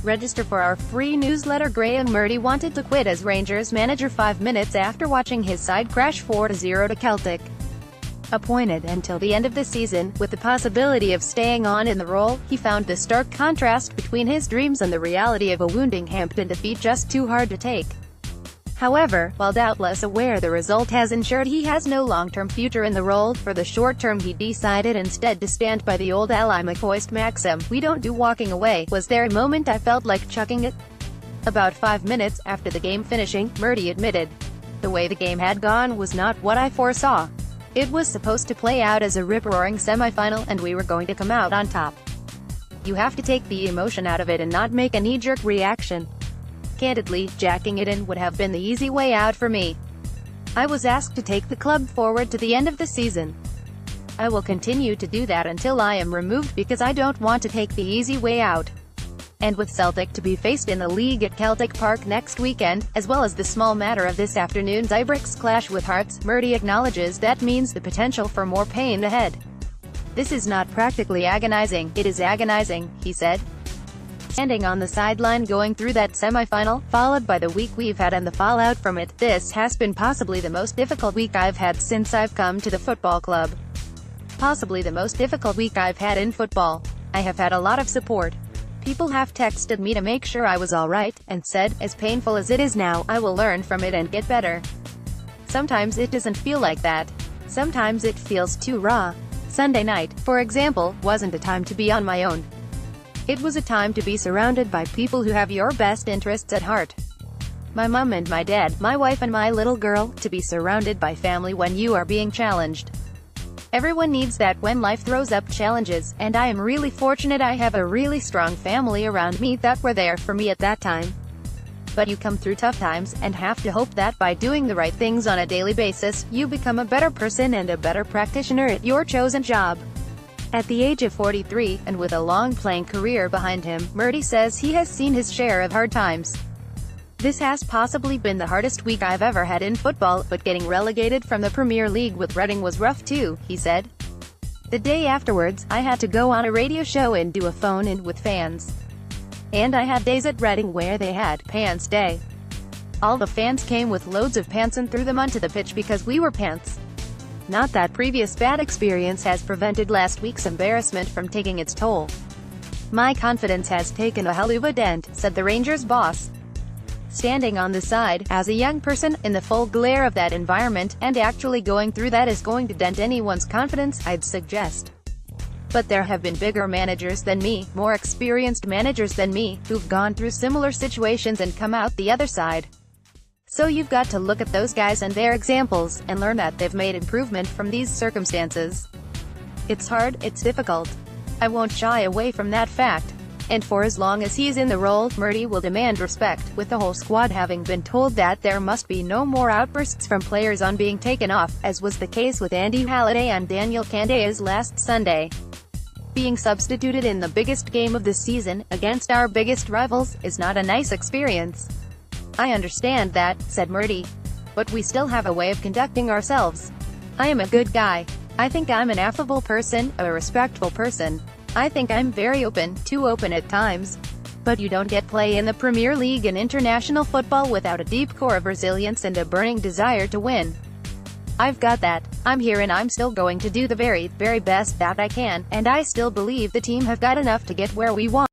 Register for our free newsletter. Graeme Murty wanted to quit as Rangers manager 5 minutes after watching his side crash 4-0 to Celtic. Appointed until the end of the season, with the possibility of staying on in the role, he found the stark contrast between his dreams and the reality of a wounding Hampden defeat just too hard to take. However, while doubtless aware the result has ensured he has no long-term future in the role, for the short term he decided instead to stand by the old Ally McCoist maxim, "We don't do walking away." Was there a moment I felt like chucking it? About 5 minutes after the game finishing, Murty admitted, "The way the game had gone was not what I foresaw. It was supposed to play out as a rip-roaring semi-final, and we were going to come out on top. You have to take the emotion out of it and not make a knee-jerk reaction. Candidly, jacking it in would have been the easy way out for me. I was asked to take the club forward to the end of the season. I will continue to do that until I am removed because I don't want to take the easy way out." And with Celtic to be faced in the league at Celtic Park next weekend, as well as the small matter of this afternoon's Ibrox clash with Hearts, Murty acknowledges that means the potential for more pain ahead. "This is not practically agonizing, it is agonizing," he said. Standing on the sideline going through that semi-final, followed by the week we've had and the fallout from it, this has been possibly the most difficult week I've had since I've come to the football club. Possibly the most difficult week I've had in football. I have had a lot of support. People have texted me to make sure I was alright, and said, as painful as it is now, I will learn from it and get better. Sometimes it doesn't feel like that. Sometimes it feels too raw. Sunday night, for example, wasn't a time to be on my own. It was a time to be surrounded by people who have your best interests at heart. My mum and my dad, my wife and my little girl, to be surrounded by family when you are being challenged. Everyone needs that when life throws up challenges, and I am really fortunate I have a really strong family around me that were there for me at that time. But you come through tough times, and have to hope that by doing the right things on a daily basis, you become a better person and a better practitioner at your chosen job." At the age of 43, and with a long playing career behind him, Murty says he has seen his share of hard times. "This has possibly been the hardest week I've ever had in football, but getting relegated from the Premier League with Reading was rough too," he said. "The day afterwards, I had to go on a radio show and do a phone-in with fans. And I had days at Reading where they had Pants Day. All the fans came with loads of pants and threw them onto the pitch because we were pants. Not that previous bad experience has prevented last week's embarrassment from taking its toll. My confidence has taken a hell of a dent," said the Rangers boss. Standing on the side, as a young person, in the full glare of that environment, and actually going through that is going to dent anyone's confidence, I'd suggest. But there have been bigger managers than me, more experienced managers than me, who've gone through similar situations and come out the other side. So you've got to look at those guys and their examples, and learn that they've made improvement from these circumstances. It's hard, it's difficult. I won't shy away from that fact. And for as long as he's in the role, Murty will demand respect, with the whole squad having been told that there must be no more outbursts from players on being taken off, as was the case with Andy Halliday and Daniel Candeias last Sunday. Being substituted in the biggest game of the season, against our biggest rivals, is not a nice experience. "I understand that," said Murty. "But we still have a way of conducting ourselves. I am a good guy. I think I'm an affable person, a respectful person. I think I'm very open, too open at times. But you don't get play in the Premier League and international football without a deep core of resilience and a burning desire to win. I've got that. I'm here and I'm still going to do the very, very best that I can, and I still believe the team have got enough to get where we want.